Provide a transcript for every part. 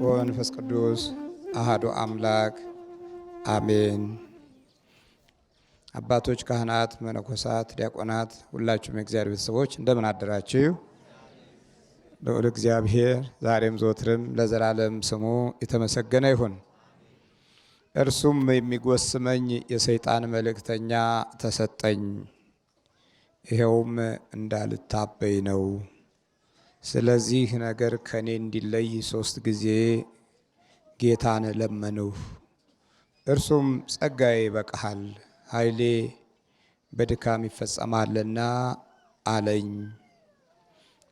ወመንፈስ ቅዱስ አሐዱ አምላክ አሜን። አባቶች፣ ካህናት፣ መነኮሳት፣ ዲያቆናት ሁላችሁም የእግዚአብሔር ቤተሰቦች እንደምን አደራችሁ? ልዑል እግዚአብሔር ዛሬም ዘወትርም ለዘላለም ስሙ የተመሰገነ ይሁን። እርሱም የሚጎስመኝ የሰይጣን መልእክተኛ ተሰጠኝ፣ ይኸውም እንዳልታበይ ነው። ስለዚህ ነገር ከኔ እንዲለይ 3 ጊዜ ጌታን ለመንሁ። እርሱም ጸጋዬ ይበቃሃል፣ ኃይሌ በድካም ይፈጸማልና አለኝ።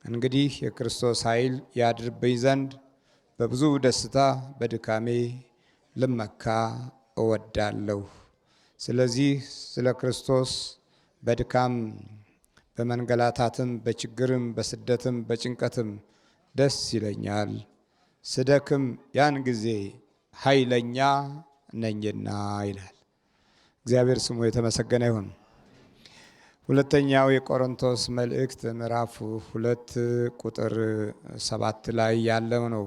እንግዲህ የክርስቶስ ኃይል ያድርብኝ ዘንድ በብዙ ደስታ በድካሜ ልመካ እወዳለሁ። ስለዚህ ስለ ክርስቶስ በድካም በመንገላታትም በችግርም በስደትም በጭንቀትም ደስ ይለኛል። ስደክም ያን ጊዜ ኃይለኛ ነኝና ይላል። እግዚአብሔር ስሙ የተመሰገነ ይሁን። ሁለተኛው የቆሮንቶስ መልእክት ምዕራፍ 2 ቁጥር 7 ላይ ያለው ነው።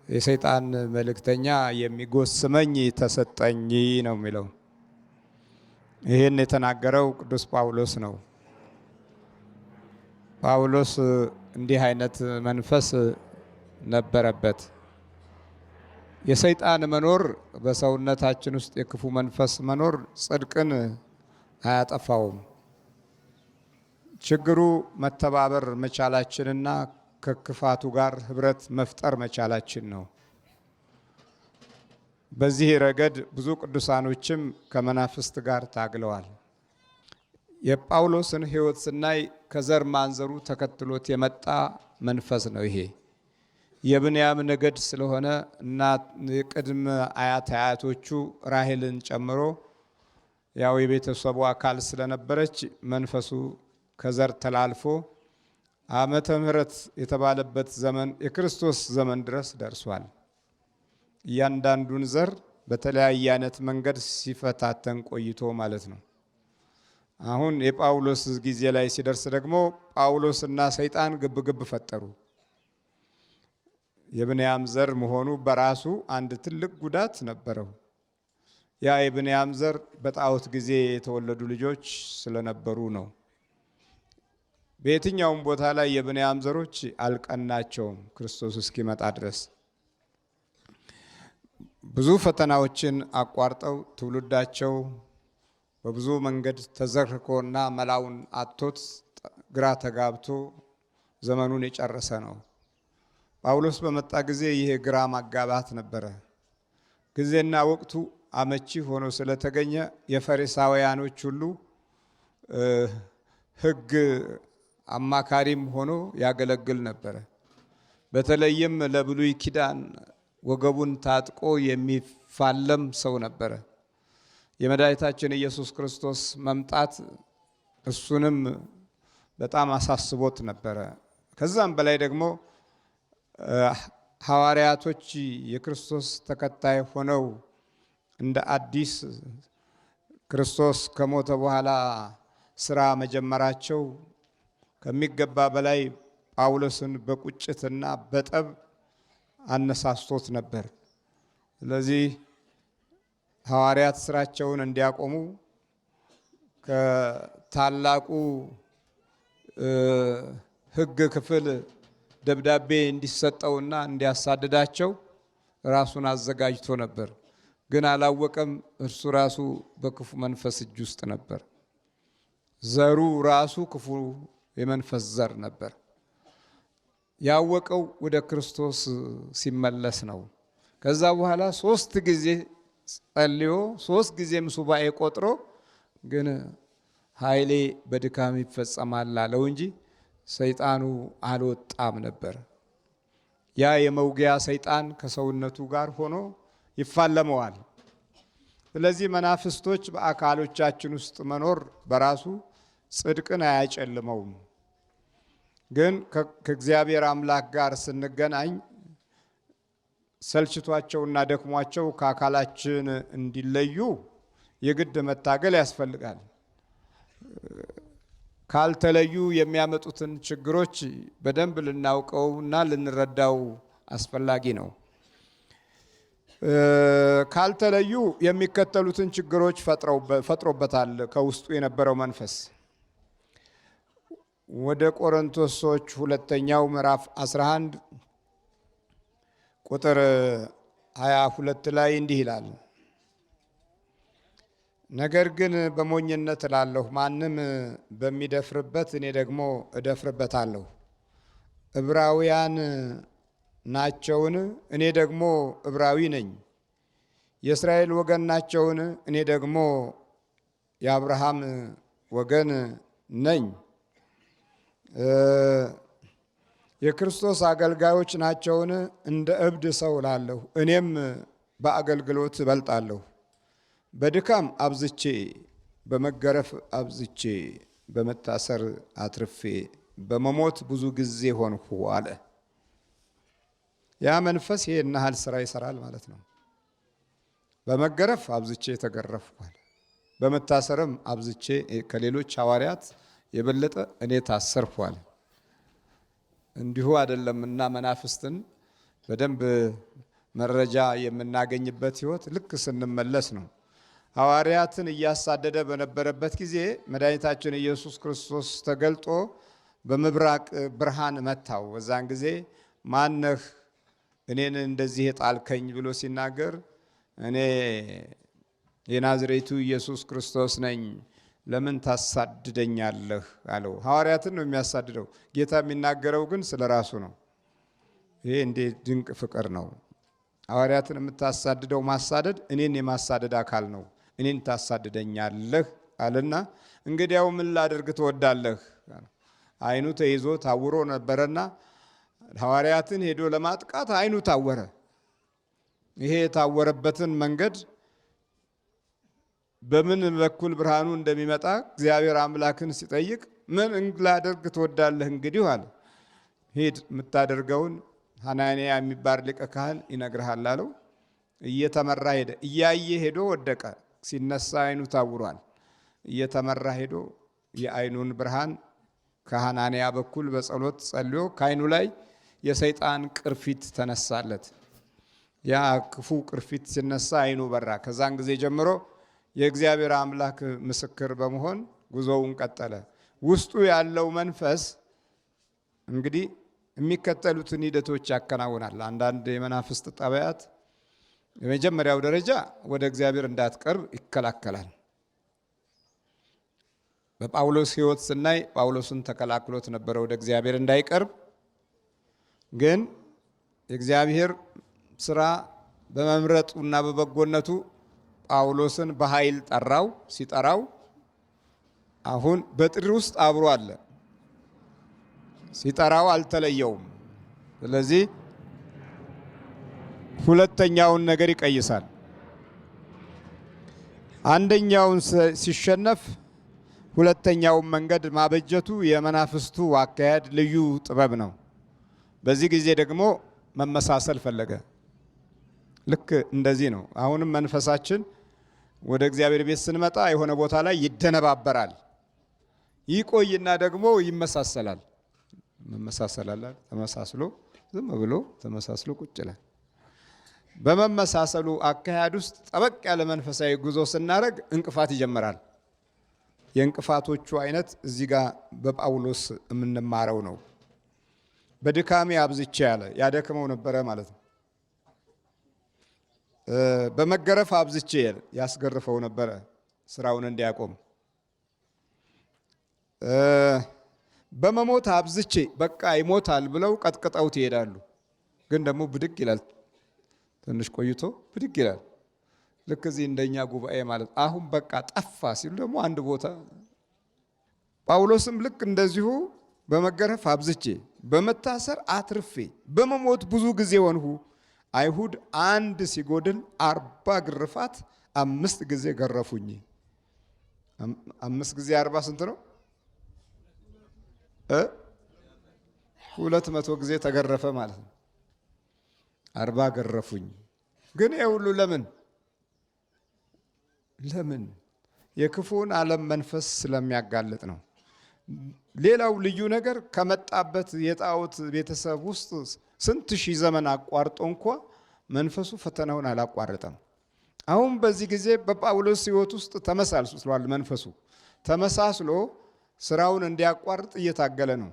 የሰይጣን መልእክተኛ የሚጎስመኝ ተሰጠኝ ነው የሚለው። ይህን የተናገረው ቅዱስ ጳውሎስ ነው። ጳውሎስ እንዲህ አይነት መንፈስ ነበረበት። የሰይጣን መኖር በሰውነታችን ውስጥ የክፉ መንፈስ መኖር ጽድቅን አያጠፋውም። ችግሩ መተባበር መቻላችንና ከክፋቱ ጋር ህብረት መፍጠር መቻላችን ነው። በዚህ ረገድ ብዙ ቅዱሳኖችም ከመናፍስት ጋር ታግለዋል። የጳውሎስን ሕይወት ስናይ ከዘር ማንዘሩ ተከትሎት የመጣ መንፈስ ነው። ይሄ የብንያም ነገድ ስለሆነ እና የቅድመ አያቶቹ ራሔልን ጨምሮ ያው የቤተሰቡ አካል ስለነበረች መንፈሱ ከዘር ተላልፎ ዓመተ ምሕረት የተባለበት ዘመን የክርስቶስ ዘመን ድረስ ደርሷል። እያንዳንዱን ዘር በተለያየ አይነት መንገድ ሲፈታተን ቆይቶ ማለት ነው። አሁን የጳውሎስ ጊዜ ላይ ሲደርስ ደግሞ ጳውሎስና ሰይጣን ግብግብ ፈጠሩ። የብንያም ዘር መሆኑ በራሱ አንድ ትልቅ ጉዳት ነበረው። ያ የብንያም ዘር በጣዖት ጊዜ የተወለዱ ልጆች ስለነበሩ ነው። በየትኛውም ቦታ ላይ የብንያም ዘሮች አልቀናቸውም ክርስቶስ እስኪመጣ ድረስ። ብዙ ፈተናዎችን አቋርጠው ትውልዳቸው በብዙ መንገድ ተዘርኮና መላውን አጥቶት ግራ ተጋብቶ ዘመኑን የጨረሰ ነው። ጳውሎስ በመጣ ጊዜ ይሄ ግራ ማጋባት ነበረ። ጊዜና ወቅቱ አመቺ ሆኖ ስለተገኘ የፈሪሳውያኖች ሁሉ ሕግ አማካሪም ሆኖ ያገለግል ነበረ። በተለይም ለብሉይ ኪዳን ወገቡን ታጥቆ የሚፋለም ሰው ነበረ። የመድኃኒታችን ኢየሱስ ክርስቶስ መምጣት እሱንም በጣም አሳስቦት ነበረ። ከዛም በላይ ደግሞ ሐዋርያቶች የክርስቶስ ተከታይ ሆነው እንደ አዲስ ክርስቶስ ከሞተ በኋላ ስራ መጀመራቸው ከሚገባ በላይ ጳውሎስን በቁጭትና በጠብ አነሳስቶት ነበር። ስለዚህ ሐዋርያት ስራቸውን እንዲያቆሙ ከታላቁ ሕግ ክፍል ደብዳቤ እንዲሰጠውና እንዲያሳድዳቸው ራሱን አዘጋጅቶ ነበር። ግን አላወቀም። እርሱ ራሱ በክፉ መንፈስ እጅ ውስጥ ነበር። ዘሩ ራሱ ክፉ የመንፈስ ዘር ነበር። ያወቀው ወደ ክርስቶስ ሲመለስ ነው። ከዛ በኋላ 3 ጊዜ ጸልዮ 3 ጊዜም ሱባኤ ቆጥሮ ግን ኃይሌ በድካም ይፈጸማል አለው እንጂ ሰይጣኑ አልወጣም ነበር። ያ የመውጊያ ሰይጣን ከሰውነቱ ጋር ሆኖ ይፋለመዋል። ስለዚህ መናፍስቶች በአካሎቻችን ውስጥ መኖር በራሱ ጽድቅን አያጨልመውም። ግን ከእግዚአብሔር አምላክ ጋር ስንገናኝ ሰልችቷቸውና ደክሟቸው ከአካላችን እንዲለዩ የግድ መታገል ያስፈልጋል። ካልተለዩ የሚያመጡትን ችግሮች በደንብ ልናውቀውና ልንረዳው አስፈላጊ ነው። ካልተለዩ የሚከተሉትን ችግሮች ፈጥሮበታል ከውስጡ የነበረው መንፈስ። ወደ ቆሮንቶስ ሰዎች ሁለተኛው ምዕራፍ 11 ቁጥር 22 ላይ እንዲህ ይላል፣ ነገር ግን በሞኝነት እላለሁ፣ ማንም በሚደፍርበት እኔ ደግሞ እደፍርበታለሁ። ዕብራውያን ናቸውን? እኔ ደግሞ ዕብራዊ ነኝ። የእስራኤል ወገን ናቸውን? እኔ ደግሞ የአብርሃም ወገን ነኝ። የክርስቶስ አገልጋዮች ናቸውን? እንደ እብድ ሰው እላለሁ፣ እኔም በአገልግሎት እበልጣለሁ። በድካም አብዝቼ፣ በመገረፍ አብዝቼ፣ በመታሰር አትርፌ፣ በመሞት ብዙ ጊዜ ሆንሁ አለ። ያ መንፈስ ይሄን ያህል ስራ ይሰራል ማለት ነው። በመገረፍ አብዝቼ ተገረፍኳል፣ በመታሰርም አብዝቼ ከሌሎች ሐዋርያት የበለጠ እኔ ታሰርኳል። እንዲሁ አይደለምና መናፍስትን በደንብ መረጃ የምናገኝበት ህይወት ልክ ስንመለስ ነው። ሐዋርያትን እያሳደደ በነበረበት ጊዜ መድኃኒታችን ኢየሱስ ክርስቶስ ተገልጦ በምብራቅ ብርሃን መታው። በዛን ጊዜ ማነህ እኔን እንደዚህ የጣልከኝ ብሎ ሲናገር እኔ የናዝሬቱ ኢየሱስ ክርስቶስ ነኝ፣ ለምን ታሳድደኛለህ አለው። ሐዋርያትን ነው የሚያሳድደው። ጌታ የሚናገረው ግን ስለ ራሱ ነው። ይሄ እንዴት ድንቅ ፍቅር ነው! ሐዋርያትን የምታሳድደው ማሳደድ እኔን የማሳደድ አካል ነው። እኔን ታሳድደኛለህ አለና እንግዲያው ምን ላደርግ ትወዳለህ? አይኑ ተይዞ ታውሮ ነበረና ሐዋርያትን ሄዶ ለማጥቃት አይኑ ታወረ። ይሄ የታወረበትን መንገድ በምን በኩል ብርሃኑ እንደሚመጣ እግዚአብሔር አምላክን ሲጠይቅ ምን ላደርግ ትወዳለህ እንግዲህ አለ። ሂድ የምታደርገውን ሐናንያ የሚባል ሊቀ ካህን ይነግርሃል አለው። እየተመራ ሄደ። እያየ ሄዶ ወደቀ። ሲነሳ አይኑ ታውሯል። እየተመራ ሄዶ የአይኑን ብርሃን ከሐናንያ በኩል በጸሎት ጸልዮ ከአይኑ ላይ የሰይጣን ቅርፊት ተነሳለት። ያ ክፉ ቅርፊት ሲነሳ አይኑ በራ። ከዛን ጊዜ ጀምሮ የእግዚአብሔር አምላክ ምስክር በመሆን ጉዞውን ቀጠለ። ውስጡ ያለው መንፈስ እንግዲህ የሚከተሉትን ሂደቶች ያከናውናል። አንዳንድ የመናፍስት ጠባያት፣ የመጀመሪያው ደረጃ ወደ እግዚአብሔር እንዳትቀርብ ይከላከላል። በጳውሎስ ሕይወት ስናይ ጳውሎስን ተከላክሎት ነበረ ወደ እግዚአብሔር እንዳይቀርብ። ግን የእግዚአብሔር ስራ በመምረጡና በበጎነቱ ጳውሎስን በኃይል ጠራው። ሲጠራው አሁን በጥሪ ውስጥ አብሮ አለ። ሲጠራው አልተለየውም። ስለዚህ ሁለተኛውን ነገር ይቀይሳል። አንደኛውን ሲሸነፍ ሁለተኛውን መንገድ ማበጀቱ የመናፍስቱ አካሄድ ልዩ ጥበብ ነው። በዚህ ጊዜ ደግሞ መመሳሰል ፈለገ። ልክ እንደዚህ ነው። አሁንም መንፈሳችን ወደ እግዚአብሔር ቤት ስንመጣ የሆነ ቦታ ላይ ይደነባበራል። ይቆይና ደግሞ ይመሳሰላል። መመሳሰላል ተመሳስሎ ዝም ብሎ ተመሳስሎ ቁጭ ይላል። በመመሳሰሉ አካሄድ ውስጥ ጠበቅ ያለ መንፈሳዊ ጉዞ ስናደርግ እንቅፋት ይጀምራል። የእንቅፋቶቹ አይነት እዚህ ጋር በጳውሎስ የምንማረው ነው። በድካሜ አብዝቼ ያለ ያደክመው ነበረ ማለት ነው። በመገረፍ አብዝቼ ያስገርፈው ነበረ ስራውን እንዲያቆም። በመሞት አብዝቼ በቃ ይሞታል ብለው ቀጥቅጠውት ይሄዳሉ። ግን ደግሞ ብድግ ይላል። ትንሽ ቆይቶ ብድግ ይላል። ልክ እዚህ እንደኛ ጉባኤ ማለት አሁን በቃ ጠፋ ሲሉ ደግሞ አንድ ቦታ። ጳውሎስም ልክ እንደዚሁ በመገረፍ አብዝቼ፣ በመታሰር አትርፌ፣ በመሞት ብዙ ጊዜ ሆንሁ። አይሁድ አንድ ሲጎድል 40 ግርፋት 5 ጊዜ ገረፉኝ። 5 ጊዜ 40 ስንት ነው? 200 ጊዜ ተገረፈ ማለት ነው። 40 ገረፉኝ። ግን ይሄ ሁሉ ለምን? የክፉን ዓለም መንፈስ ስለሚያጋልጥ ነው። ሌላው ልዩ ነገር ከመጣበት የጣዖት ቤተሰብ ውስጥ ስንት ሺህ ዘመን አቋርጦ እንኳ መንፈሱ ፈተናውን አላቋረጠም። አሁን በዚህ ጊዜ በጳውሎስ ሕይወት ውስጥ ተመሳስሏል። መንፈሱ ተመሳስሎ ስራውን እንዲያቋርጥ እየታገለ ነው።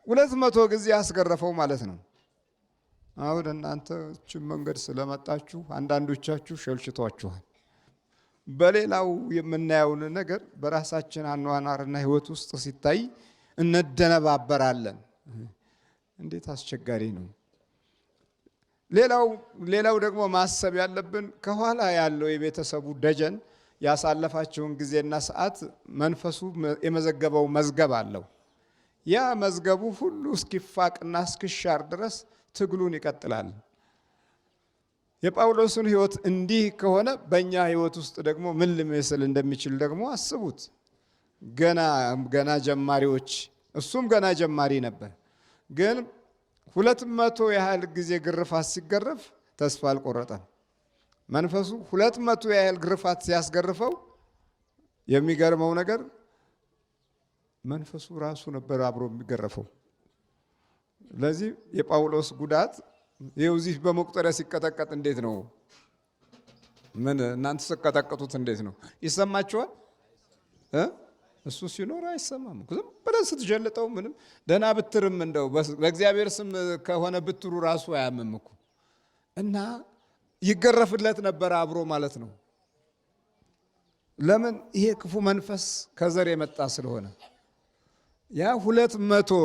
200 ጊዜ አስገረፈው ማለት ነው። አሁን እናንተ እቺን መንገድ ስለመጣችሁ አንዳንዶቻችሁ ሸልችቷችኋል። በሌላው የምናየውን ነገር በራሳችን አኗኗርና ሕይወት ውስጥ ሲታይ እንደነባበራለን። እንዴት አስቸጋሪ ነው። ሌላው ደግሞ ማሰብ ያለብን ከኋላ ያለው የቤተሰቡ ደጀን ያሳለፋቸውን ጊዜና ሰዓት መንፈሱ የመዘገበው መዝገብ አለው። ያ መዝገቡ ሁሉ እስኪፋቅና እስኪሻር ድረስ ትግሉን ይቀጥላል። የጳውሎስን ሕይወት እንዲህ ከሆነ በእኛ ሕይወት ውስጥ ደግሞ ምን ሊመስል እንደሚችል ደግሞ አስቡት። ገና ጀማሪዎች፣ እሱም ገና ጀማሪ ነበር። ግን 200 ያህል ጊዜ ግርፋት ሲገረፍ ተስፋ አልቆረጠም። መንፈሱ 200 ያህል ግርፋት ሲያስገርፈው የሚገርመው ነገር መንፈሱ ራሱ ነበር አብሮ የሚገረፈው። ለዚህ የጳውሎስ ጉዳት ይኸው እዚህ በመቁጠሪያ ሲቀጠቀጥ እንዴት ነው? ምን እናንተ ሲቀጠቀጡት እንዴት ነው? ይሰማችኋል? እሱ ሲኖር አይሰማም። ዝም ብለህ ስትጀልጠው ምንም ደህና ብትርም እንደው በእግዚአብሔር ስም ከሆነ ብትሩ ራሱ አያምም እኮ እና ይገረፍለት ነበር አብሮ ማለት ነው። ለምን? ይሄ ክፉ መንፈስ ከዘር የመጣ ስለሆነ ያ 200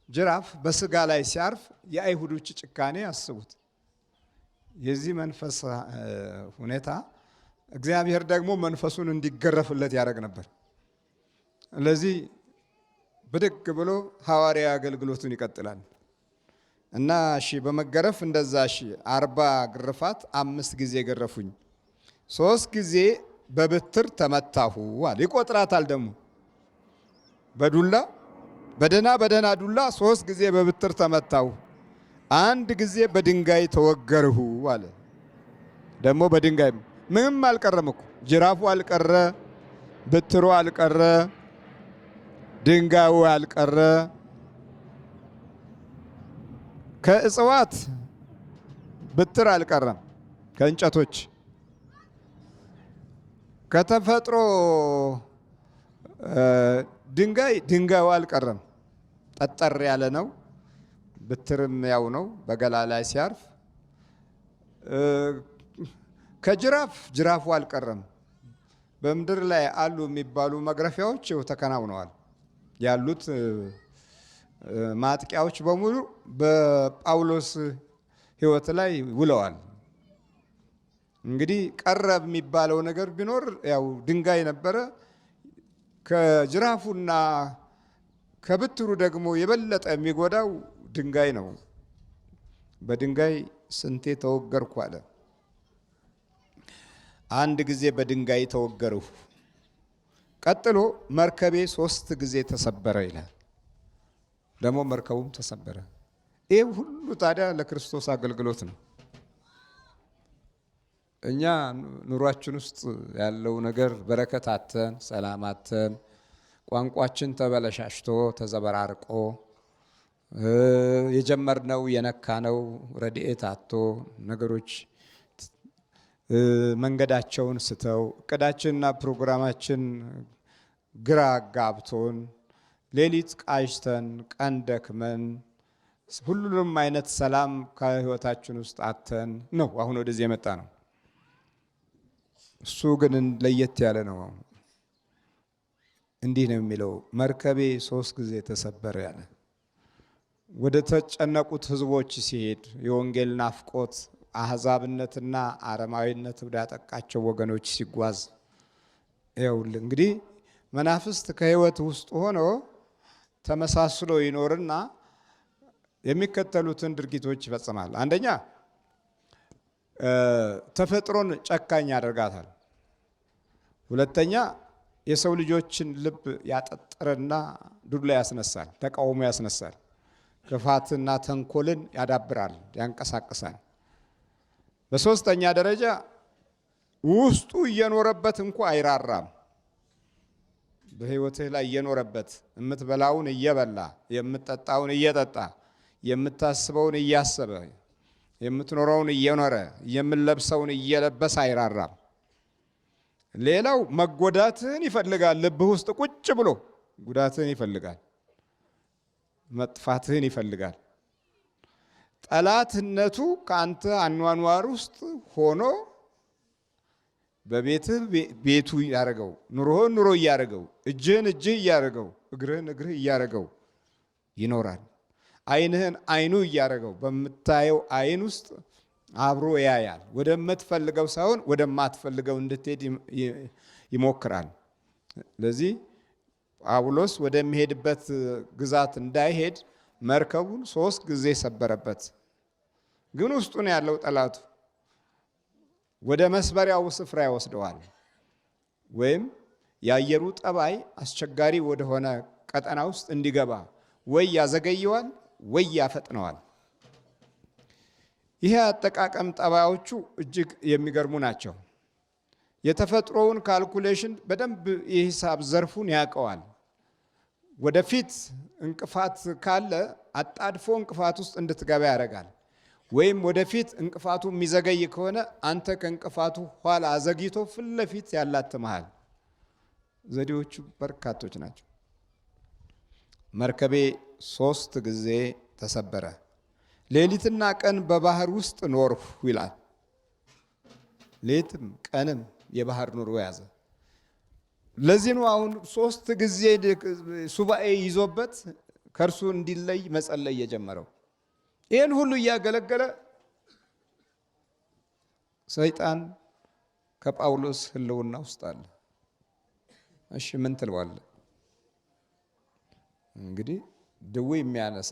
ጅራፍ በስጋ ላይ ሲያርፍ የአይሁዶች ጭካኔ አስቡት። የዚህ መንፈስ ሁኔታ እግዚአብሔር ደግሞ መንፈሱን እንዲገረፍለት ያደርግ ነበር። ለዚህ ብድግ ብሎ ሐዋርያ አገልግሎቱን ይቀጥላል እና በመገረፍ እንደዛ 40 ግርፋት 5 ጊዜ ገረፉኝ፣ 3 ጊዜ በብትር ተመታሁ አለ። ይቆጥራታል ደግሞ በዱላ በደህና ዱላ 3 ጊዜ በብትር ተመታሁ፣ 1 ጊዜ በድንጋይ ተወገርሁ አለ። ደግሞ በድንጋይ ምንም አልቀረም እኮ ጅራፉ አልቀረ፣ ብትሩ አልቀረ፣ ድንጋዩ አልቀረ። ከእጽዋት ብትር አልቀረም፣ ከእንጨቶች ከተፈጥሮ ድንጋዩ አልቀረም። ጠጠር ያለ ነው። ብትርም ያው ነው በገላ ላይ ሲያርፍ። ጅራፉ አልቀረም። በምድር ላይ አሉ የሚባሉ መግረፊያዎች ተከናውነዋል። ያሉት ማጥቂያዎች በሙሉ በጳውሎስ ሕይወት ላይ ውለዋል። እንግዲህ ቀረብ የሚባለው ነገር ቢኖር ያው ድንጋይ ነበረ። ከጅራፉና ከብትሩ ደግሞ የበለጠ የሚጎዳው ድንጋይ ነው። በድንጋይ ስንቴ ተወገርኩ አለ። 1 ጊዜ በድንጋይ ተወገርሁ። ቀጥሎ መርከቤ 3 ጊዜ ተሰበረ ይላል። ደግሞ መርከቡም ተሰበረ። ይህ ሁሉ ታዲያ ለክርስቶስ አገልግሎት ነው። እኛ ኑሯችን ውስጥ ያለው ነገር በረከት አተን፣ ሰላም አተን፣ ቋንቋችን ተበለሻሽቶ ተዘበራርቆ የጀመርነው የነካነው ረድኤት አቶ ነገሮች መንገዳቸውን ስተው እቅዳችንና ፕሮግራማችን ግራ ጋብቶን ሌሊት ቃዥተን ቀን ደክመን ሁሉንም አይነት ሰላም ከህይወታችን ውስጥ አተን ነው አሁን ወደዚህ የመጣ ነው። እሱ ግን ለየት ያለ ነው። እንዲህ ነው የሚለው መርከቤ 3 ጊዜ ተሰበረ ያለ። ወደ ተጨነቁት ህዝቦች ሲሄድ የወንጌል ናፍቆት አህዛብነትና አረማዊነት ወደ ያጠቃቸው ወገኖች ሲጓዝ ይኸውልህ እንግዲህ መናፍስት ከህይወት ውስጥ ሆኖ ተመሳስሎ ይኖርና የሚከተሉትን ድርጊቶች ይፈጽማል። አንደኛ ተፈጥሮን ጨካኝ ያደርጋታል። ሁለተኛ የሰው ልጆችን ልብ ያጠጠረና ዱላ ያስነሳል፣ ተቃውሞ ያስነሳል። ክፋትና ተንኮልን ያዳብራል፣ ያንቀሳቅሳል። በሶስተኛ ደረጃ ውስጡ እየኖረበት እንኳ አይራራም። በህይወትህ ላይ እየኖረበት የምትበላውን እየበላ የምትጠጣውን እየጠጣ የምታስበውን እያሰበ የምትኖረውን እየኖረ የምንለብሰውን እየለበሰ አይራራም። ሌላው መጎዳትህን ይፈልጋል። ልብህ ውስጥ ቁጭ ብሎ ጉዳትህን ይፈልጋል፣ መጥፋትህን ይፈልጋል። ጠላትነቱ ከአንተ አኗኗር ውስጥ ሆኖ በቤትህ ቤቱ እያደረገው፣ ኑሮህን ኑሮ እያደረገው፣ እጅህን እጅህ እያደረገው፣ እግርህን እግርህ እያደረገው ይኖራል። ዓይንህን ዓይኑ እያደረገው በምታየው ዓይን ውስጥ አብሮ ያያል። ወደምትፈልገው ሳይሆን ወደማትፈልገው እንድትሄድ ይሞክራል። ለዚህ ጳውሎስ ወደሚሄድበት ግዛት እንዳይሄድ መርከቡን 3 ጊዜ ሰበረበት። ግን ውስጡ ነው ያለው ጠላቱ። ወደ መስበሪያው ስፍራ ይወስደዋል። ወይም የአየሩ ጠባይ አስቸጋሪ ወደሆነ ቀጠና ውስጥ እንዲገባ ወይ ያዘገየዋል ወይ ያፈጥነዋል። ይሄ አጠቃቀም ጠባዮቹ እጅግ የሚገርሙ ናቸው። የተፈጥሮውን ካልኩሌሽን በደንብ የሂሳብ ዘርፉን ያውቀዋል። ወደፊት እንቅፋት ካለ አጣድፎ እንቅፋት ውስጥ እንድትገባ ያደርጋል። ወይም ወደፊት እንቅፋቱ የሚዘገይ ከሆነ አንተ ከእንቅፋቱ ኋላ አዘግይቶ ፊት ለፊት ያላትምሃል። ዘዴዎቹ በርካቶች ናቸው። መርከቤ 3 ጊዜ ተሰበረ፣ ሌሊትና ቀን በባህር ውስጥ ኖርሁ ይላል። ሌትም ቀንም የባህር ኑሮ ያዘ። ለዚህ ነው አሁን 3 ጊዜ ሱባኤ ይዞበት ከእርሱ እንዲለይ መጸለይ የጀመረው። ይህን ሁሉ እያገለገለ ሰይጣን ከጳውሎስ ሕልውና ውስጥ አለ። እሺ ምን ትለዋለህ? እንግዲህ ድዌ የሚያነሳ፣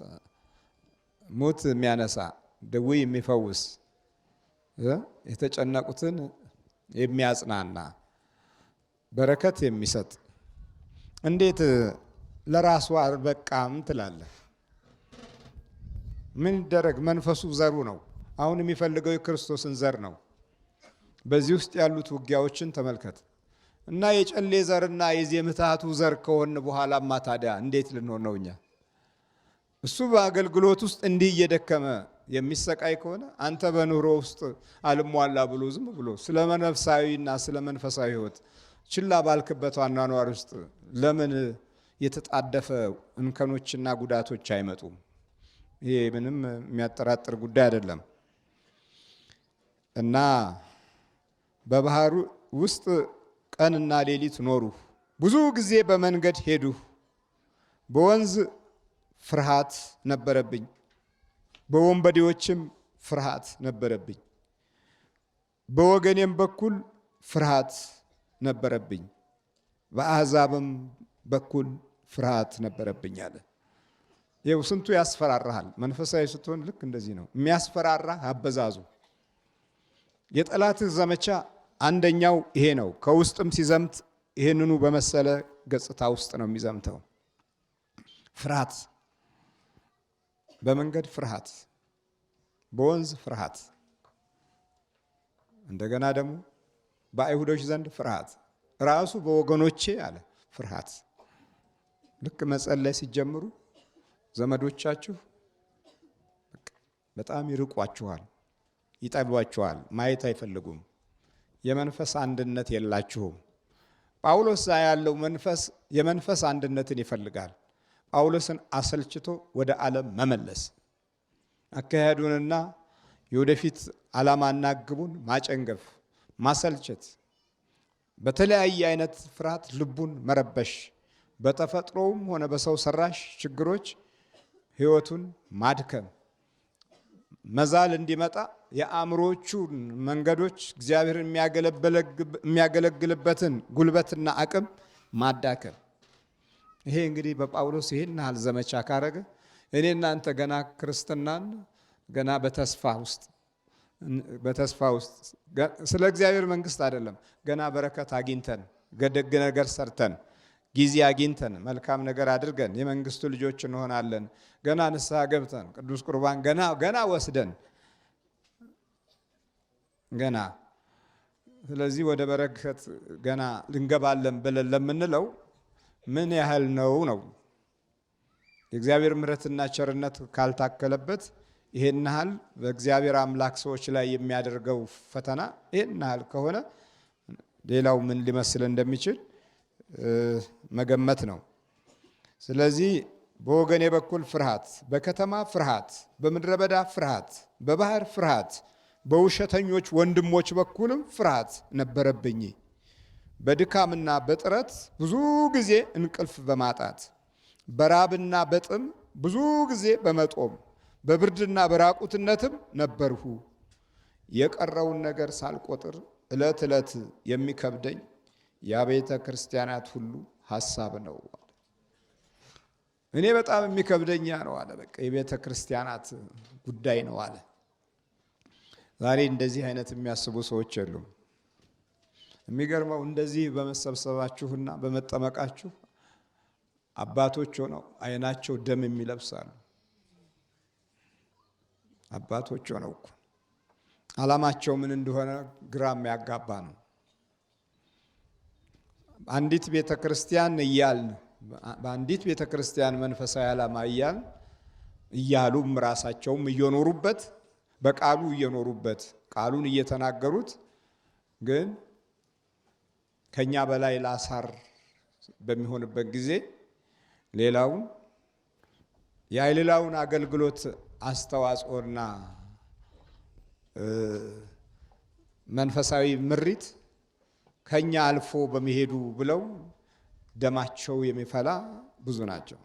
ሞት የሚያነሳ፣ ድዌ የሚፈውስ፣ የተጨነቁትን የሚያጽናና፣ በረከት የሚሰጥ እንዴት ለራሱ አልበቃም ትላለህ? ምን ይደረግ? መንፈሱ ዘሩ ነው። አሁን የሚፈልገው የክርስቶስን ዘር ነው። በዚህ ውስጥ ያሉት ውጊያዎችን ተመልከት እና የጨሌ ዘርና የዚህ የምትሃቱ ዘር ከሆን በኋላማ ታዲያ እንዴት ልንሆን ነው እኛ? እሱ በአገልግሎት ውስጥ እንዲህ እየደከመ የሚሰቃይ ከሆነ አንተ በኑሮ ውስጥ አልሟላ ብሎ ዝም ብሎ ስለ ነፍሳዊና ስለ መንፈሳዊ ሕይወት ችላ ባልክበት አኗኗር ውስጥ ለምን የተጣደፈ እንከኖችና ጉዳቶች አይመጡም? ይሄ ምንም የሚያጠራጥር ጉዳይ አይደለም። እና በባህሩ ውስጥ ቀንና ሌሊት ኖሩ። ብዙ ጊዜ በመንገድ ሄዱ። በወንዝ ፍርሃት ነበረብኝ፣ በወንበዴዎችም ፍርሃት ነበረብኝ፣ በወገኔም በኩል ፍርሃት ነበረብኝ፣ በአሕዛብም በኩል ፍርሃት ነበረብኝ አለ። ይኸው ስንቱ ያስፈራራሃል። መንፈሳዊ ስትሆን ልክ እንደዚህ ነው የሚያስፈራራ አበዛዙ። የጠላትህ ዘመቻ አንደኛው ይሄ ነው። ከውስጥም ሲዘምት ይህንኑ በመሰለ ገጽታ ውስጥ ነው የሚዘምተው። ፍርሃት፣ በመንገድ ፍርሃት፣ በወንዝ ፍርሃት፣ እንደገና ደግሞ በአይሁዶች ዘንድ ፍርሃት፣ ራሱ በወገኖቼ አለ ፍርሃት። ልክ መጸለይ ሲጀምሩ ዘመዶቻችሁ በጣም ይርቋችኋል፣ ይጠሏችኋል፣ ማየት አይፈልጉም። የመንፈስ አንድነት የላችሁም። ጳውሎስ ያለው መንፈስ የመንፈስ አንድነትን ይፈልጋል። ጳውሎስን አሰልችቶ ወደ ዓለም መመለስ፣ አካሄዱንና የወደፊት ዓላማና ግቡን ማጨንገፍ፣ ማሰልቸት፣ በተለያየ አይነት ፍርሃት ልቡን መረበሽ፣ በተፈጥሮውም ሆነ በሰው ሰራሽ ችግሮች ሕይወቱን ማድከም፣ መዛል እንዲመጣ የአእምሮቹን መንገዶች እግዚአብሔርን የሚያገለግልበትን ጉልበትና አቅም ማዳከም። ይሄ እንግዲህ በጳውሎስ ይህን ያህል ዘመቻ ካረገ እኔ እናንተ ገና ክርስትናን ገና በተስፋ ውስጥ ስለ እግዚአብሔር መንግስት አይደለም ገና በረከት አግኝተን ደግ ነገር ሰርተን ጊዜ አግኝተን መልካም ነገር አድርገን የመንግስቱ ልጆች እንሆናለን። ገና ንስሐ ገብተን ቅዱስ ቁርባን ገና ወስደን ገና ስለዚህ ወደ በረከት ገና ልንገባለን ብለን ለምንለው ምን ያህል ነው? የእግዚአብሔር ምሕረትና ቸርነት ካልታከለበት ይሄን ያህል በእግዚአብሔር አምላክ ሰዎች ላይ የሚያደርገው ፈተና ይሄን ያህል ከሆነ ሌላው ምን ሊመስል እንደሚችል መገመት ነው። ስለዚህ በወገኔ በኩል ፍርሃት፣ በከተማ ፍርሃት፣ በምድረ በዳ ፍርሃት፣ በባህር ፍርሃት፣ በውሸተኞች ወንድሞች በኩልም ፍርሃት ነበረብኝ። በድካምና በጥረት ብዙ ጊዜ እንቅልፍ በማጣት በራብና በጥም ብዙ ጊዜ በመጦም በብርድና በራቁትነትም ነበርሁ። የቀረውን ነገር ሳልቆጥር ዕለት ዕለት የሚከብደኝ የቤተ ክርስቲያናት ሁሉ ሐሳብ ነው። እኔ በጣም የሚከብደኛ ነው አለ። በቃ የቤተ ክርስቲያናት ጉዳይ ነው አለ። ዛሬ እንደዚህ አይነት የሚያስቡ ሰዎች የሉም። የሚገርመው እንደዚህ በመሰብሰባችሁና በመጠመቃችሁ አባቶች ሆነው አይናቸው ደም የሚለብሳሉ። አባቶች ሆነው እኮ ዓላማቸው ምን እንደሆነ ግራ የሚያጋባ ነው። አንዲት ቤተ ክርስቲያን እያልን በአንዲት ቤተ ክርስቲያን መንፈሳዊ ዓላማ እያሉም ራሳቸውም እየኖሩበት በቃሉ እየኖሩበት ቃሉን እየተናገሩት ግን ከኛ በላይ ላሳር በሚሆንበት ጊዜ ሌላውን የሌላውን አገልግሎት አስተዋጽኦና መንፈሳዊ ምሪት ከኛ አልፎ በመሄዱ ብለው ደማቸው የሚፈላ ብዙ ናቸው።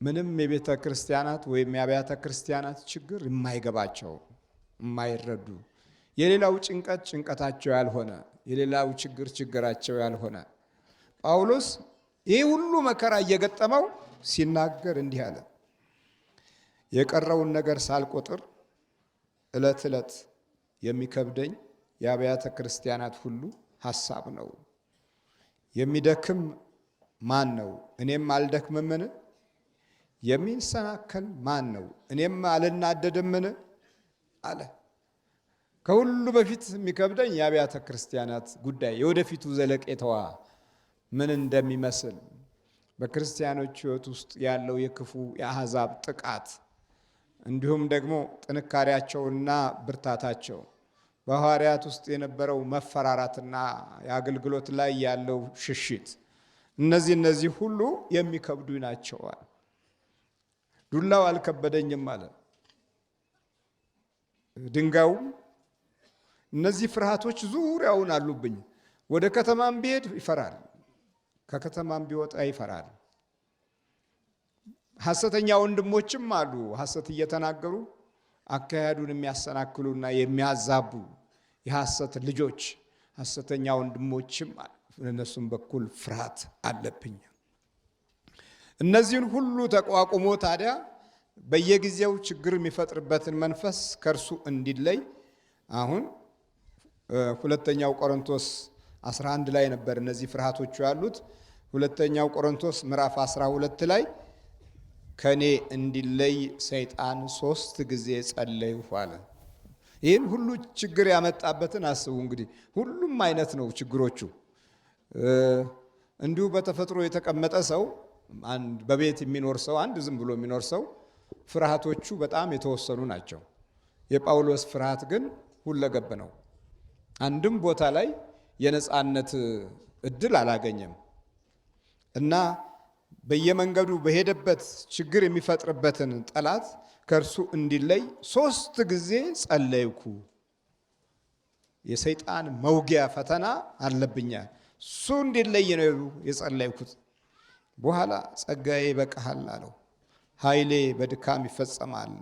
ምንም የቤተ ክርስቲያናት ወይም የአብያተ ክርስቲያናት ችግር የማይገባቸው የማይረዱ የሌላው ጭንቀት ጭንቀታቸው ያልሆነ የሌላው ችግር ችግራቸው ያልሆነ ጳውሎስ ይህ ሁሉ መከራ እየገጠመው ሲናገር እንዲህ አለ። የቀረውን ነገር ሳልቆጥር ዕለት ዕለት የሚከብደኝ የአብያተ ክርስቲያናት ሁሉ ሐሳብ ነው። የሚደክም ማን ነው? እኔም አልደክምምን? የሚሰናከል ማን ነው? እኔም አልናደድምን? አለ። ከሁሉ በፊት የሚከብደኝ የአብያተ ክርስቲያናት ጉዳይ የወደፊቱ ዘለቄታዋ ምን እንደሚመስል በክርስቲያኖች ሕይወት ውስጥ ያለው የክፉ የአሕዛብ ጥቃት እንዲሁም ደግሞ ጥንካሬያቸውና ብርታታቸው በሐዋርያት ውስጥ የነበረው መፈራራትና የአገልግሎት ላይ ያለው ሽሽት እነዚህ ሁሉ የሚከብዱ ናቸዋል። ዱላው አልከበደኝም አለ። ድንጋዩም እነዚህ ፍርሃቶች ዙሪያውን አሉብኝ። ወደ ከተማም ቢሄድ ይፈራል፣ ከከተማም ቢወጣ ይፈራል። ሐሰተኛ ወንድሞችም አሉ፣ ሐሰት እየተናገሩ አካሄዱን የሚያሰናክሉና የሚያዛቡ የሐሰት ልጆች ሐሰተኛ ወንድሞችም አሉ። በእነሱም በኩል ፍርሃት አለብኝ። እነዚህን ሁሉ ተቋቁሞ ታዲያ በየጊዜው ችግር የሚፈጥርበትን መንፈስ ከእርሱ እንዲለይ አሁን ሁለተኛው ቆሮንቶስ 11 ላይ ነበር እነዚህ ፍርሃቶቹ ያሉት። ሁለተኛው ቆሮንቶስ ምዕራፍ 12 ላይ ከኔ እንዲለይ ሰይጣን 3 ጊዜ ጸለይሁ አለ። ይህን ሁሉ ችግር ያመጣበትን አስቡ እንግዲህ። ሁሉም አይነት ነው ችግሮቹ። እንዲሁ በተፈጥሮ የተቀመጠ ሰው በቤት የሚኖር ሰው አንድ ዝም ብሎ የሚኖር ሰው ፍርሃቶቹ በጣም የተወሰኑ ናቸው። የጳውሎስ ፍርሃት ግን ሁለገብ ነው። አንድም ቦታ ላይ የነጻነት እድል አላገኘም እና በየመንገዱ በሄደበት ችግር የሚፈጥርበትን ጠላት ከእርሱ እንዲለይ 3 ጊዜ ጸለይኩ። የሰይጣን መውጊያ ፈተና አለብኛል። እሱ እንዲለይ ነው የጸለይኩት። በኋላ ጸጋዬ ይበቃሃል አለው፣ ኃይሌ በድካም ይፈጸማል።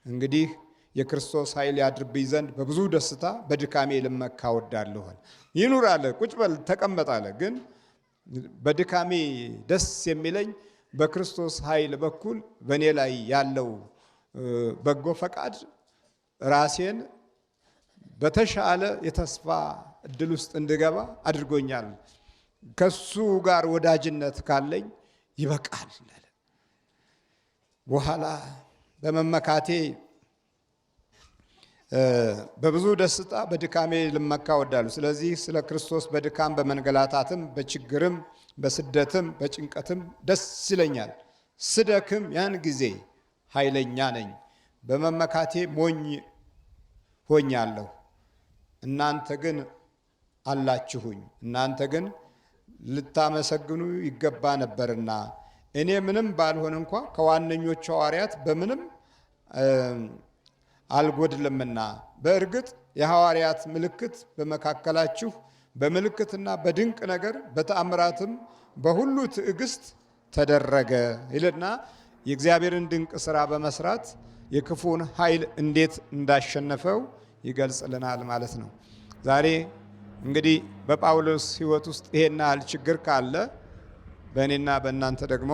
እንግዲህ የክርስቶስ ኃይል ያድርብኝ ዘንድ በብዙ ደስታ በድካሜ ልመካ እወዳለሁ። ይኑር አለ፣ ቁጭ በል ተቀመጥ አለ። ግን በድካሜ ደስ የሚለኝ በክርስቶስ ኃይል በኩል በእኔ ላይ ያለው በጎ ፈቃድ ራሴን በተሻለ የተስፋ እድል ውስጥ እንድገባ አድርጎኛል። ከሱ ጋር ወዳጅነት ካለኝ ይበቃል አለ። በኋላ በመመካቴ በብዙ ደስታ በድካሜ ልመካ እወዳለሁ። ስለዚህ ስለ ክርስቶስ በድካም በመንገላታትም በችግርም በስደትም በጭንቀትም ደስ ይለኛል። ስደክም ያን ጊዜ ኃይለኛ ነኝ፣ በመመካቴ ሞኝ ሆኛለሁ። እናንተ ግን አላችሁኝ፣ እናንተ ግን ልታመሰግኑ ይገባ ነበርና እኔ ምንም ባልሆን እንኳ ከዋነኞቹ ሐዋርያት በምንም አልጎድልምና በእርግጥ የሐዋርያት ምልክት በመካከላችሁ በምልክትና በድንቅ ነገር በተአምራትም በሁሉ ትዕግስት ተደረገ ይልና የእግዚአብሔርን ድንቅ ሥራ በመስራት የክፉን ኃይል እንዴት እንዳሸነፈው ይገልጽልናል ማለት ነው። ዛሬ እንግዲህ በጳውሎስ ሕይወት ውስጥ ይሄን ያህል ችግር ካለ በእኔና በእናንተ ደግሞ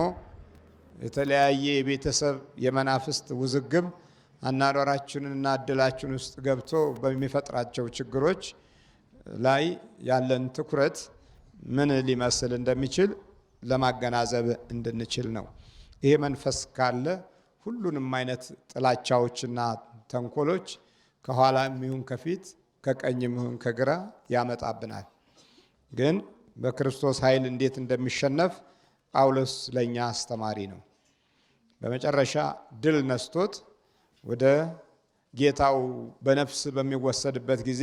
የተለያየ የቤተሰብ የመናፍስት ውዝግብ አኗኗራችንና እድላችን ውስጥ ገብቶ በሚፈጥራቸው ችግሮች ላይ ያለን ትኩረት ምን ሊመስል እንደሚችል ለማገናዘብ እንድንችል ነው። ይሄ መንፈስ ካለ ሁሉንም አይነት ጥላቻዎችና ተንኮሎች ከኋላም ይሁን ከፊት ከቀኝም ይሁን ከግራ ያመጣብናል። ግን በክርስቶስ ኃይል እንዴት እንደሚሸነፍ ጳውሎስ ለኛ አስተማሪ ነው። በመጨረሻ ድል ነስቶት ወደ ጌታው በነፍስ በሚወሰድበት ጊዜ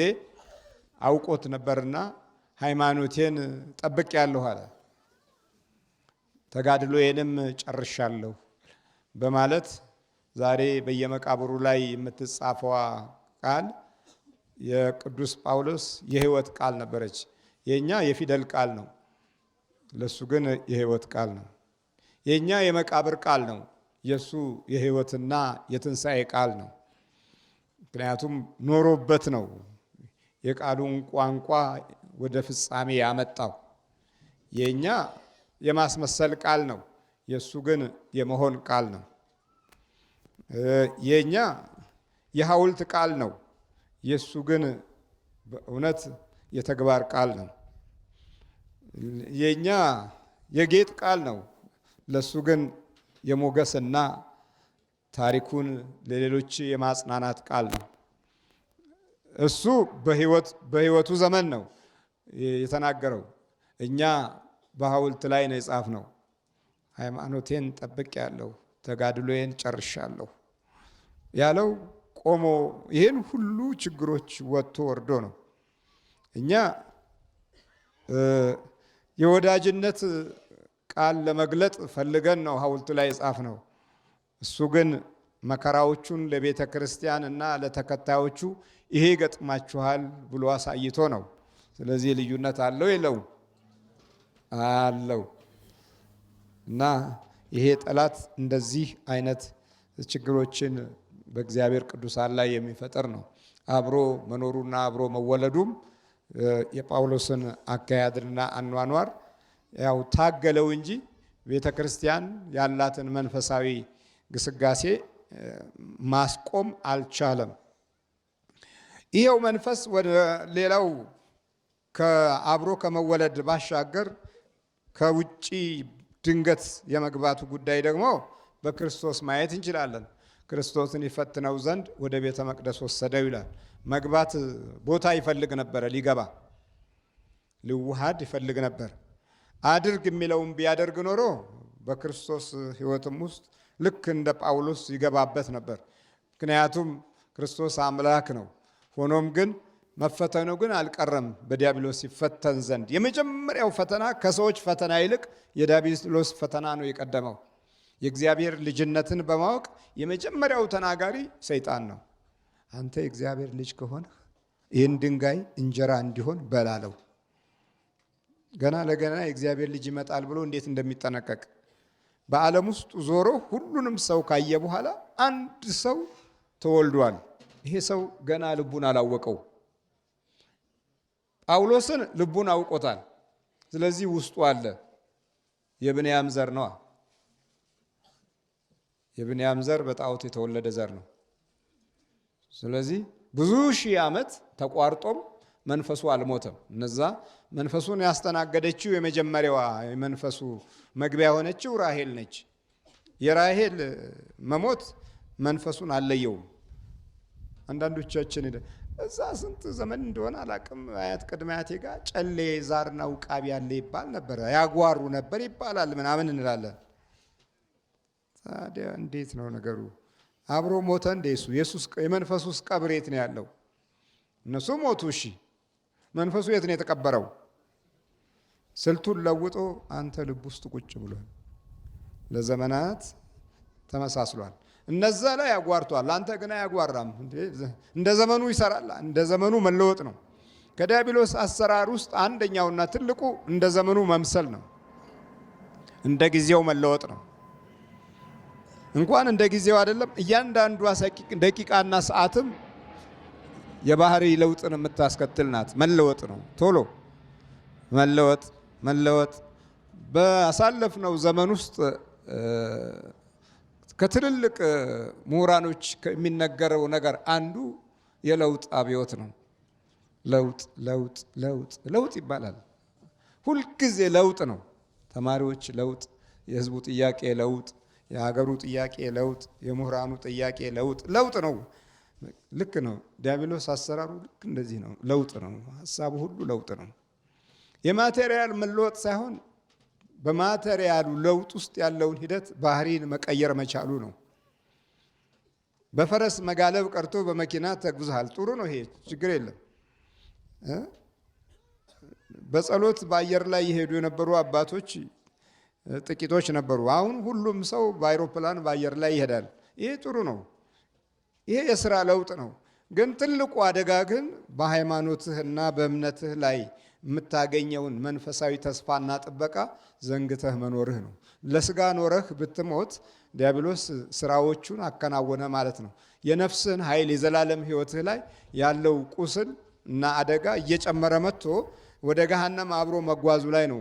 አውቆት ነበርና ሃይማኖቴን ጠብቄአለሁ አለ። ተጋድሎዬንም ጨርሻለሁ በማለት ዛሬ በየመቃብሩ ላይ የምትጻፈዋ ቃል የቅዱስ ጳውሎስ የሕይወት ቃል ነበረች። የኛ የፊደል ቃል ነው፣ ለሱ ግን የሕይወት ቃል ነው። የኛ የመቃብር ቃል ነው፣ የሱ የሕይወትና የትንሣኤ ቃል ነው። ምክንያቱም ኖሮበት ነው የቃሉን ቋንቋ ወደ ፍጻሜ ያመጣው። የኛ የማስመሰል ቃል ነው፣ የሱ ግን የመሆን ቃል ነው። የኛ የሐውልት ቃል ነው፣ የሱ ግን በእውነት የተግባር ቃል ነው። የኛ የጌጥ ቃል ነው፣ ለሱ ግን የሞገስና ታሪኩን ለሌሎች የማጽናናት ቃል ነው። እሱ በሕይወቱ ዘመን ነው የተናገረው። እኛ በሐውልት ላይ ነው የጻፍነው። ሃይማኖቴን ጠብቄአለሁ፣ ተጋድሎዬን ጨርሻለሁ ያለው ቆሞ ይህን ሁሉ ችግሮች ወጥቶ ወርዶ ነው። እኛ የወዳጅነት ቃል ለመግለጥ ፈልገን ነው ሐውልቱ ላይ የጻፍነው። እሱ ግን መከራዎቹን ለቤተ ክርስቲያን እና ለተከታዮቹ ይሄ ገጥማችኋል ብሎ አሳይቶ ነው። ስለዚህ ልዩነት አለው የለውም? አለው። እና ይሄ ጠላት እንደዚህ አይነት ችግሮችን በእግዚአብሔር ቅዱሳን ላይ የሚፈጠር ነው። አብሮ መኖሩና አብሮ መወለዱም የጳውሎስን አካሄድና አኗኗር ያው ታገለው እንጂ ቤተ ክርስቲያን ያላትን መንፈሳዊ ግስጋሴ ማስቆም አልቻለም። ይሄው መንፈስ ወደ ሌላው ከአብሮ ከመወለድ ባሻገር ከውጪ ድንገት የመግባቱ ጉዳይ ደግሞ በክርስቶስ ማየት እንችላለን። ክርስቶስን ይፈትነው ዘንድ ወደ ቤተ መቅደስ ወሰደው ይላል። መግባት ቦታ ይፈልግ ነበረ፣ ሊገባ ሊዋሃድ ይፈልግ ነበር። አድርግ የሚለውን ቢያደርግ ኖሮ በክርስቶስ ሕይወትም ውስጥ ልክ እንደ ጳውሎስ ይገባበት ነበር። ምክንያቱም ክርስቶስ አምላክ ነው። ሆኖም ግን መፈተኑ ግን አልቀረም። በዲያብሎስ ይፈተን ዘንድ የመጀመሪያው ፈተና ከሰዎች ፈተና ይልቅ የዲያብሎስ ፈተና ነው የቀደመው። የእግዚአብሔር ልጅነትን በማወቅ የመጀመሪያው ተናጋሪ ሰይጣን ነው። አንተ የእግዚአብሔር ልጅ ከሆነ ይህን ድንጋይ እንጀራ እንዲሆን በላለው። ገና ለገና የእግዚአብሔር ልጅ ይመጣል ብሎ እንዴት እንደሚጠነቀቅ በዓለም ውስጥ ዞሮ ሁሉንም ሰው ካየ በኋላ አንድ ሰው ተወልዷል። ይሄ ሰው ገና ልቡን አላወቀው። ጳውሎስን ልቡን አውቆታል። ስለዚህ ውስጡ አለ። የብንያም ዘር ነዋ። የብንያም ዘር በጣዖት የተወለደ ዘር ነው። ስለዚህ ብዙ ሺህ ዓመት ተቋርጦም መንፈሱ አልሞተም። እነዛ መንፈሱን ያስተናገደችው የመጀመሪያዋ የመንፈሱ መግቢያ የሆነችው ራሄል ነች። የራሄል መሞት መንፈሱን አልለየውም። አንዳንዶቻችን እዛ ስንት ዘመን እንደሆነ አላቅም፣ አያት ቅድመ አያቴ ጋር ጨሌ ዛርና ውቃቢ ያለ ይባል ነበር፣ ያጓሩ ነበር ይባላል ምናምን እንላለን። ታዲያ እንዴት ነው ነገሩ? አብሮ ሞተ እንደ ኢየሱስ የመንፈሱስ ቀብር የት ነው ያለው? እነሱ ሞቱ። እሺ መንፈሱ የት ነው የተቀበረው? ስልቱን ለውጦ አንተ ልብ ውስጥ ቁጭ ብሏል። ለዘመናት ተመሳስሏል። እነዛ ላይ ያጓርቷል፣ አንተ ግን አያጓራም። እንደ ዘመኑ ይሰራል። እንደ ዘመኑ መለወጥ ነው። ከዲያብሎስ አሰራር ውስጥ አንደኛውና ትልቁ እንደ ዘመኑ መምሰል ነው። እንደ ጊዜው መለወጥ ነው። እንኳን እንደ ጊዜው አይደለም፣ እያንዳንዷ ደቂቃና ሰዓትም የባህሪ ለውጥን የምታስከትል ናት። መለወጥ ነው። ቶሎ መለወጥ ባሳለፍነው ዘመን ውስጥ ከትልልቅ ምሁራኖች የሚነገረው ነገር አንዱ የለውጥ አብዮት ነው። ለውጥ ይባላል። ሁልጊዜ ለውጥ ነው። ተማሪዎች ለውጥ፣ የህዝቡ ጥያቄ ለውጥ፣ የሀገሩ ጥያቄ ለውጥ፣ የምሁራኑ ጥያቄ ለውጥ ነው። ልክ ነው። ዲያብሎስ አሰራሩ ልክ እንደዚህ ነው። ለውጥ ነው። ሀሳቡ ሁሉ ለውጥ ነው። የማቴሪያል መለወጥ ሳይሆን በማቴሪያሉ ለውጥ ውስጥ ያለውን ሂደት ባህሪን መቀየር መቻሉ ነው። በፈረስ መጋለብ ቀርቶ በመኪና ተጉዘሃል። ጥሩ ነው። ይሄ ችግር የለም። በጸሎት በአየር ላይ የሄዱ የነበሩ አባቶች ጥቂቶች ነበሩ። አሁን ሁሉም ሰው በአይሮፕላን በአየር ላይ ይሄዳል። ይሄ ጥሩ ነው። ይሄ የስራ ለውጥ ነው። ግን ትልቁ አደጋ ግን በሃይማኖትህና በእምነትህ ላይ የምታገኘውን መንፈሳዊ ተስፋና ጥበቃ ዘንግተህ መኖርህ ነው። ለስጋ ኖረህ ብትሞት ዲያብሎስ ስራዎቹን አከናወነ ማለት ነው። የነፍስህን ኃይል የዘላለም ህይወትህ ላይ ያለው ቁስል እና አደጋ እየጨመረ መጥቶ ወደ ገሃነም አብሮ መጓዙ ላይ ነው።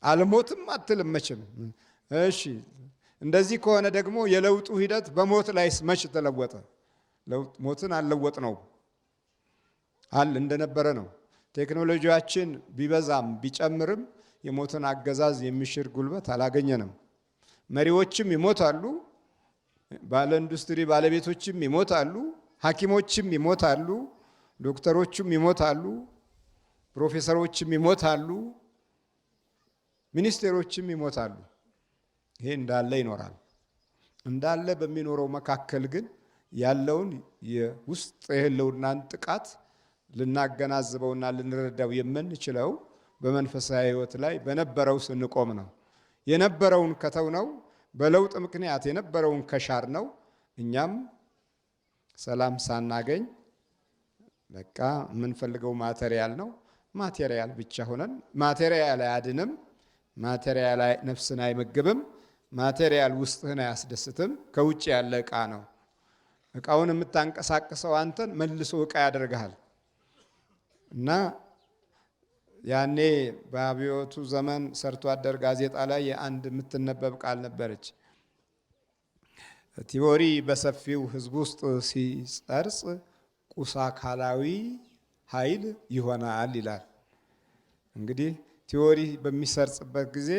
አልሞትም አትልም መቼም። እሺ እንደዚህ ከሆነ ደግሞ የለውጡ ሂደት በሞት ላይ መች ተለወጠ? ሞትን አልለወጥ ነው አል እንደነበረ ነው። ቴክኖሎጂያችን ቢበዛም ቢጨምርም የሞትን አገዛዝ የሚሽር ጉልበት አላገኘንም። መሪዎችም ይሞታሉ፣ ባለ ኢንዱስትሪ ባለቤቶችም ይሞታሉ፣ ሐኪሞችም ይሞታሉ፣ ዶክተሮችም ይሞታሉ፣ ፕሮፌሰሮችም ይሞታሉ፣ ሚኒስቴሮችም ይሞታሉ። ይሄ እንዳለ ይኖራል። እንዳለ በሚኖረው መካከል ግን ያለውን የውስጥ የህልውናን ጥቃት ልናገናዝበውና ልንረዳው የምንችለው በመንፈሳዊ ህይወት ላይ በነበረው ስንቆም ነው። የነበረውን ከተውነው፣ በለውጥ ምክንያት የነበረውን ከሻር ነው እኛም ሰላም ሳናገኝ በቃ የምንፈልገው ማቴሪያል ነው። ማቴሪያል ብቻ ሆነን ማቴሪያል አያድንም፣ ማቴሪያል ነፍስን አይመግብም፣ ማቴሪያል ውስጥህን አያስደስትም። ከውጭ ያለ ዕቃ ነው። ዕቃውን የምታንቀሳቅሰው አንተን መልሶ ዕቃ ያደርግሃል። እና ያኔ በአብዮቱ ዘመን ሰርቶ አደር ጋዜጣ ላይ የአንድ የምትነበብ ቃል ነበረች። ቲዎሪ በሰፊው ህዝብ ውስጥ ሲጸርጽ ቁስ አካላዊ ኃይል ይሆናል ይላል። እንግዲህ ቲዎሪ በሚሰርጽበት ጊዜ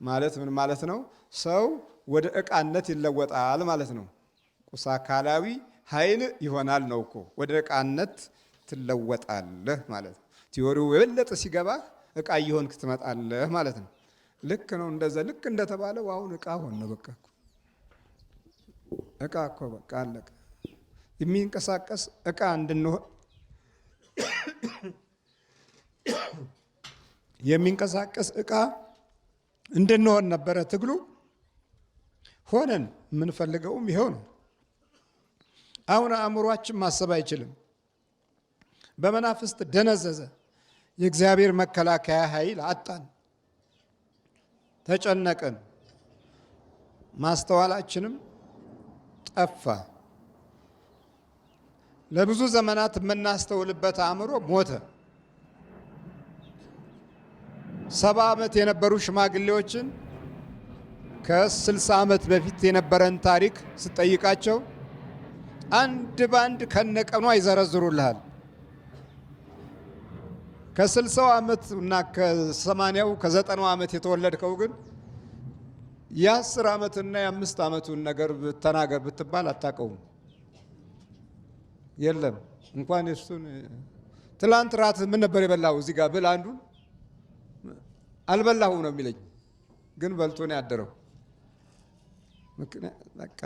ማለት ምን ማለት ነው? ሰው ወደ ዕቃነት ይለወጣል ማለት ነው። ቁስ አካላዊ ኃይል ይሆናል ነው እኮ። ወደ ዕቃነት ትለወጣለህ ማለት ነው። ቲዎሪው የበለጠ ሲገባህ ዕቃ እየሆንክ ትመጣለህ ማለት ነው። ልክ ነው። እንደዛ ልክ እንደተባለው አሁን ዕቃ ሆነ። በቃ ዕቃ እኮ በቃ አለቀ። የሚንቀሳቀስ ዕቃ እንድንሆን የሚንቀሳቀስ ዕቃ እንድንሆን ነበረ ትግሉ። ሆነን የምንፈልገውም ይኸው ነው። አሁን አእምሯችን ማሰብ አይችልም። በመናፍስት ደነዘዘ። የእግዚአብሔር መከላከያ ኃይል አጣን፣ ተጨነቅን፣ ማስተዋላችንም ጠፋ። ለብዙ ዘመናት የምናስተውልበት አእምሮ ሞተ። 70 ዓመት የነበሩ ሽማግሌዎችን ከ60 ዓመት በፊት የነበረን ታሪክ ስጠይቃቸው አንድ ባንድ ከነቀኑ አይዘረዝሩልሃል። ከ60 ዓመት እና ከ80ው ከ90ው ዓመት የተወለድከው ግን የ10 ዓመትና የ5 ዓመቱን ነገር ተናገር ብትባል አታውቀውም። የለም እንኳን እሱን ትላንት ራት ምን ነበር የበላው እዚህ ጋር ብል አንዱን አልበላሁ ነው የሚለኝ፣ ግን በልቶ ነው ያደረው። በቃ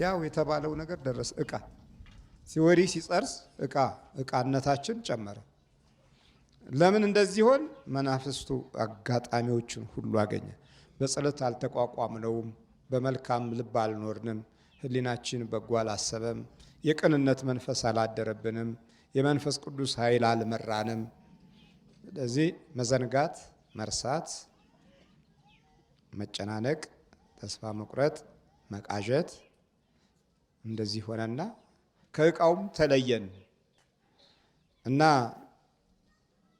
ያው የተባለው ነገር ደረሰ። ሲወሪ ሲጸርስ እቃነታችን ጨመረ። ለምን እንደዚህ ሆን? መናፍስቱ አጋጣሚዎችን ሁሉ አገኘ። በጸሎት አልተቋቋምነውም፣ በመልካም ልብ አልኖርንም፣ ህሊናችን በጎ አላሰበም፣ የቅንነት መንፈስ አላደረብንም፣ የመንፈስ ቅዱስ ኃይል አልመራንም። ስለዚህ መዘንጋት፣ መርሳት፣ መጨናነቅ፣ ተስፋ መቁረጥ፣ መቃዠት እንደዚህ ሆነና ከእቃውም ተለየን እና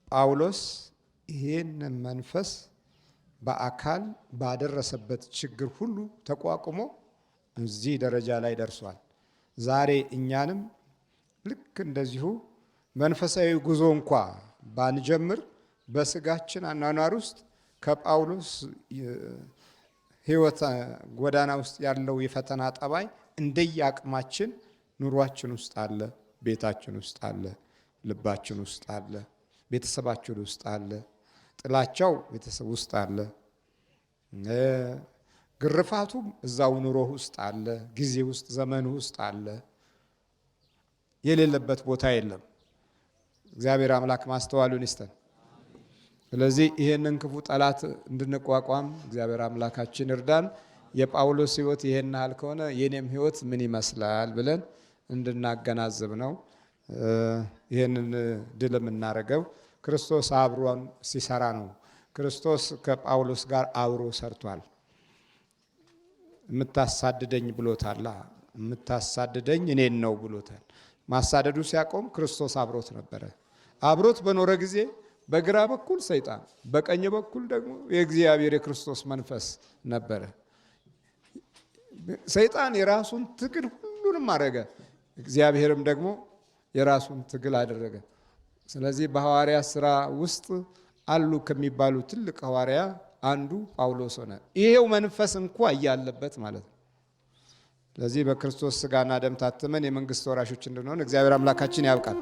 ጳውሎስ ይህን መንፈስ በአካል ባደረሰበት ችግር ሁሉ ተቋቁሞ እዚህ ደረጃ ላይ ደርሷል። ዛሬ እኛንም ልክ እንደዚሁ መንፈሳዊ ጉዞ እንኳ ባንጀምር በስጋችን አኗኗር ውስጥ ከጳውሎስ ሕይወት ጎዳና ውስጥ ያለው የፈተና ጠባይ እንደየአቅማችን ኑሯችን ውስጥ አለ፣ ቤታችን ውስጥ አለ፣ ልባችን ውስጥ አለ፣ ቤተሰባችን ውስጥ አለ፣ ጥላቻው ቤተሰብ ውስጥ አለ፣ ግርፋቱም እዛው ኑሮ ውስጥ አለ፣ ጊዜ ውስጥ ዘመን ውስጥ አለ። የሌለበት ቦታ የለም። እግዚአብሔር አምላክ ማስተዋሉን ይስጠን። ስለዚህ ይሄንን ክፉ ጠላት እንድንቋቋም እግዚአብሔር አምላካችን እርዳን። የጳውሎስ ሕይወት ይሄን ያህል ከሆነ የኔም ሕይወት ምን ይመስላል ብለን እንድናገናዝብ ነው። ይሄንን ድል የምናደርገው ክርስቶስ አብሮን ሲሰራ ነው። ክርስቶስ ከጳውሎስ ጋር አብሮ ሰርቷል። የምታሳድደኝ ብሎታል። የምታሳድደኝ እኔን ነው ብሎታል። ማሳደዱ ሲያቆም ክርስቶስ አብሮት ነበረ። አብሮት በኖረ ጊዜ በግራ በኩል ሰይጣን፣ በቀኝ በኩል ደግሞ የእግዚአብሔር የክርስቶስ መንፈስ ነበረ። ሰይጣን የራሱን ትግል ሁሉንም አደረገ፣ እግዚአብሔርም ደግሞ የራሱን ትግል አደረገ። ስለዚህ በሐዋርያ ሥራ ውስጥ አሉ ከሚባሉ ትልቅ ሐዋርያ አንዱ ጳውሎስ ሆነ። ይሄው መንፈስ እንኳ እያለበት ማለት ነው። ስለዚህ በክርስቶስ ሥጋና ደም ታትመን የመንግስት ወራሾች እንድንሆን እግዚአብሔር አምላካችን ያብቃል።